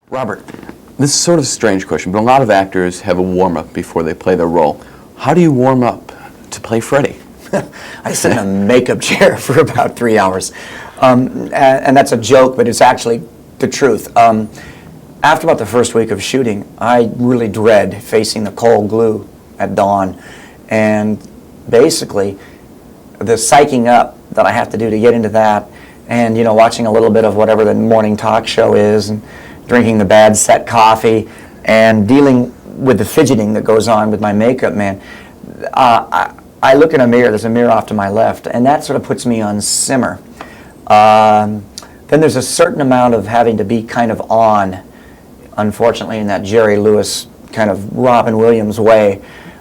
Robert, this is sort of a strange question, but a lot of actors have a warm-up before they play their role. How do you warm up to play Freddy? I sit in a makeup chair for about 3 hours. And that's a joke, but it's actually the truth. After about the first week of shooting, I really dread facing the cold glue at dawn. And basically, the psyching up that I have to do to get into that, and watching a little bit of whatever the morning talk show is, and drinking the bad set coffee, and dealing with the fidgeting that goes on with my makeup man. I look in a mirror, there's a mirror off to my left, and that sort of puts me on simmer. Then there's a certain amount of having to be kind of on, unfortunately, in that Jerry Lewis kind of Robin Williams way.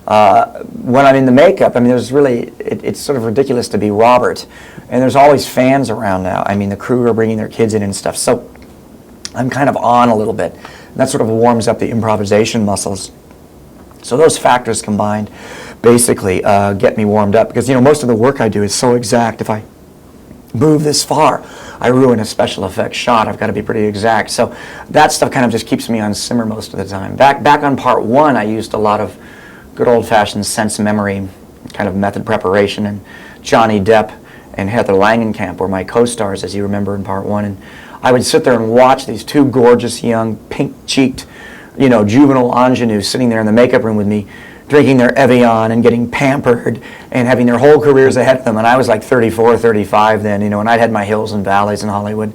When I'm in the makeup, I mean, there's really, it's sort of ridiculous to be Robert. And there's always fans around now. I mean, the crew are bringing their kids in and stuff. So I'm kind of on a little bit. And that sort of warms up the improvisation muscles. So those factors combined basically get me warmed up. Because, most of the work I do is so exact. If I move this far, I ruin a special effects shot. I've got to be pretty exact. So that stuff kind of just keeps me on simmer most of the time. Back on part one, I used a lot of good old-fashioned sense memory kind of method preparation, and Johnny Depp and Heather Langenkamp were my co-stars, as you remember, in part one. And I would sit there and watch these two gorgeous, young, pink-cheeked, juvenile ingenues sitting there in the makeup room with me, drinking their Evian and getting pampered and having their whole careers ahead of them. And I was like 34, 35 then, and I'd had my hills and valleys in Hollywood.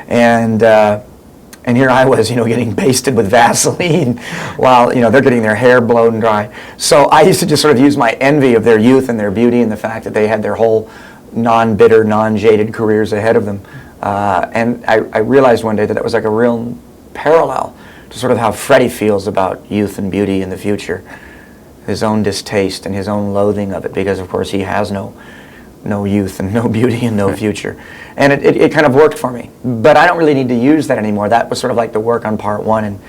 And here I was, getting basted with Vaseline while, they're getting their hair blown dry. So I used to just sort of use my envy of their youth and their beauty and the fact that they had their whole non-bitter, non-jaded careers ahead of them. And I realized one day that was like a real parallel to sort of how Freddy feels about youth and beauty in the future. His own distaste and his own loathing of it, because of course he has no youth and no beauty and no future. And it kind of worked for me. But I don't really need to use that anymore. That was sort of like the work on part one, and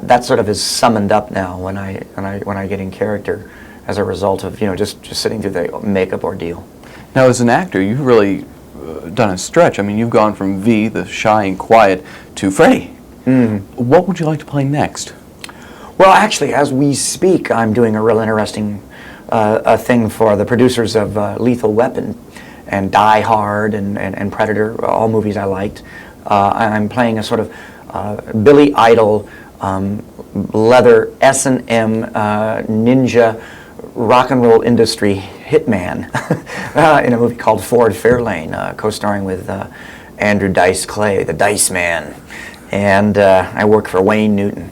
that sort of is summoned up now when I get in character as a result of just sitting through the makeup ordeal. Now, as an actor, you've really done a stretch. I mean, you've gone from V, the shy and quiet, to Freddy. What would you like to play next? Well, actually, as we speak, I'm doing a real interesting thing for the producers of Lethal Weapon and Die Hard and Predator, all movies I liked. I'm playing a sort of Billy Idol, leather S&M ninja rock and roll industry hitman in a movie called Ford Fairlane, co-starring with Andrew Dice Clay, the Dice Man. And I work for Wayne Newton.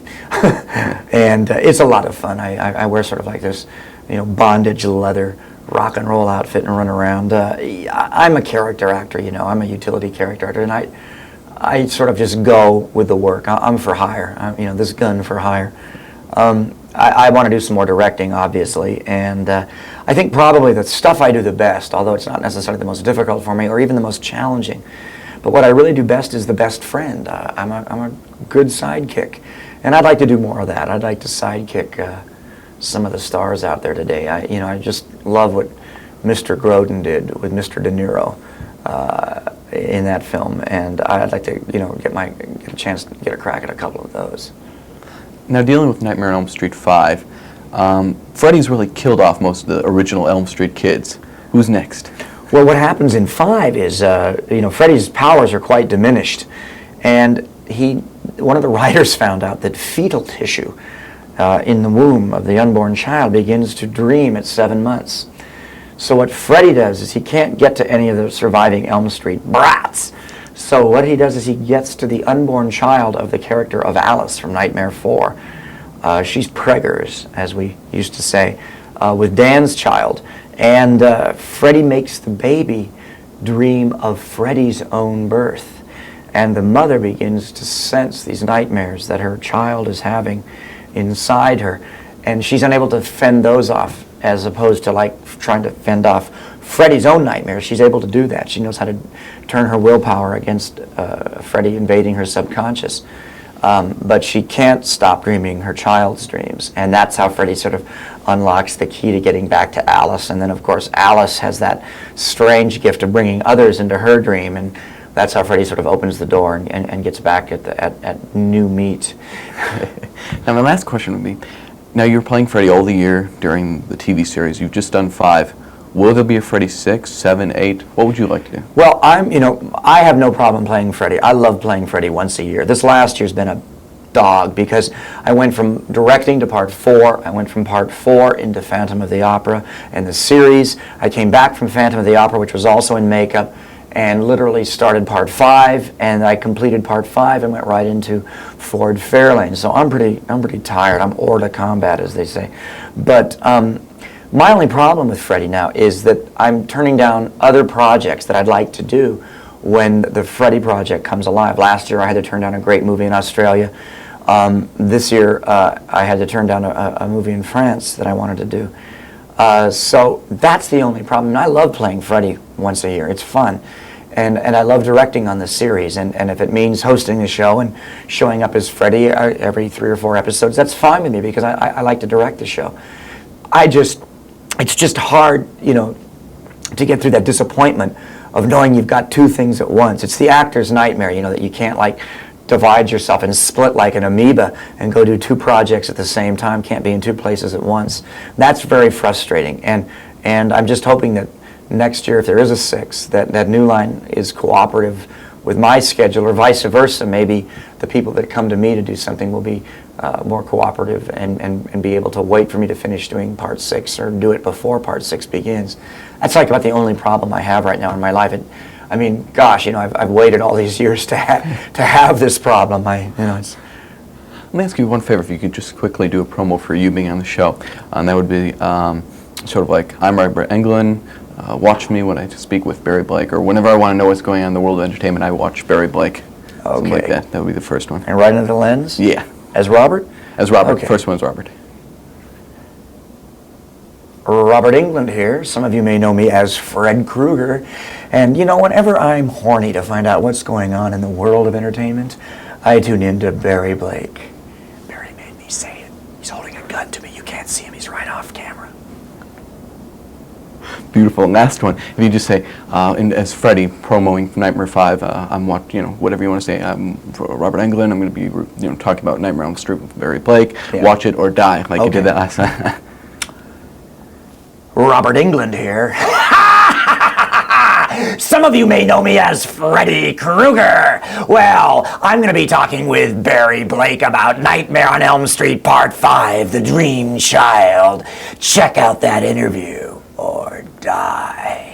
And it's a lot of fun. I wear sort of like this, bondage leather rock and roll outfit and run around. I'm a character actor, I'm a utility character actor, and I sort of just go with the work. I'm for hire, this gun for hire. I want to do some more directing, obviously, and I think probably the stuff I do the best, although it's not necessarily the most difficult for me or even the most challenging, but what I really do best is the best friend. I'm a good sidekick, and I'd like to do more of that. I'd like to sidekick some of the stars out there today. I just love what Mr. Grodin did with Mr. De Niro in that film, and I'd like to get a chance to get a crack at a couple of those. Now, dealing with Nightmare on Elm Street 5, Freddy's really killed off most of the original Elm Street kids. Who's next? Well, what happens in 5 is, Freddy's powers are quite diminished, and one of the writers found out that fetal tissue in the womb of the unborn child begins to dream at 7 months. So what Freddy does is he can't get to any of the surviving Elm Street brats. So what he does is he gets to the unborn child of the character of Alice from Nightmare 4. She's preggers, as we used to say, with Dan's child. And Freddy makes the baby dream of Freddy's own birth. And the mother begins to sense these nightmares that her child is having inside her. And she's unable to fend those off, as opposed to like trying to fend off Freddy's own nightmares. She's able to do that. She knows how to turn her willpower against Freddy invading her subconscious. But she can't stop dreaming her child's dreams. And that's how Freddy sort of unlocks the key to getting back to Alice. And then, of course, Alice has that strange gift of bringing others into her dream. And that's how Freddy sort of opens the door and gets back at new meat. Now, my last question would be, now you're playing Freddy all the year during the TV series. You've just done 5. Will there be a Freddy 6, 7, 8? What would you like to do? Well, I have no problem playing Freddy. I love playing Freddy once a year. This last year's been a dog because I went from directing to part 4. I went from part 4 into Phantom of the Opera and the series. I came back from Phantom of the Opera, which was also in makeup, and literally started part 5, and I completed part 5 and went right into Ford Fairlane. So I'm pretty tired. I'm hors de combat, as they say. But my only problem with Freddy now is that I'm turning down other projects that I'd like to do when the Freddy project comes alive. Last year I had to turn down a great movie in Australia. This year I had to turn down a movie in France that I wanted to do. So that's the only problem. And I love playing Freddy once a year. It's fun. And I love directing on the series. And if it means hosting the show and showing up as Freddy every 3 or 4 episodes, that's fine with me because I like to direct the show. It's just hard, to get through that disappointment of knowing you've got 2 things at once. It's the actor's nightmare, that you can't divide yourself and split like an amoeba and go do 2 projects at the same time, can't be in 2 places at once. That's very frustrating. And I'm just hoping that next year, if there is a 6, that New Line is cooperative with my schedule, or vice versa. Maybe the people that come to me to do something will be more cooperative and be able to wait for me to finish doing part 6 or do it before part 6 begins. That's about the only problem I have right now in my life. I've waited all these years to have this problem. It's. Let me ask you one favor. If you could just quickly do a promo for you being on the show, and that would be sort of like, I'm Robert Englund. Watch me when I speak with Barry Blake, or whenever I want to know what's going on in the world of entertainment, I watch Barry Blake. Okay. Something like that. That would be the first one. And right into the lens? Yeah. As Robert? As Robert. Okay. The first one's Robert. Robert Englund here. Some of you may know me as Fred Krueger. And whenever I'm horny to find out what's going on in the world of entertainment, I tune into Barry Blake. Barry made me say it. He's holding a gun to me. You can't see him. He's right off camera. Beautiful. And last one. If you just say, as Freddy promoting Nightmare 5, I'm whatever you want to say. I'm Robert Englund. I'm going to be talking about Nightmare on the Street with Barry Blake. Yeah. Watch it or die, like you did that last time. Robert Englund here. Some of you may know me as Freddy Krueger. Well, I'm going to be talking with Barry Blake about Nightmare on Elm Street Part 5, The Dream Child. Check out that interview or die.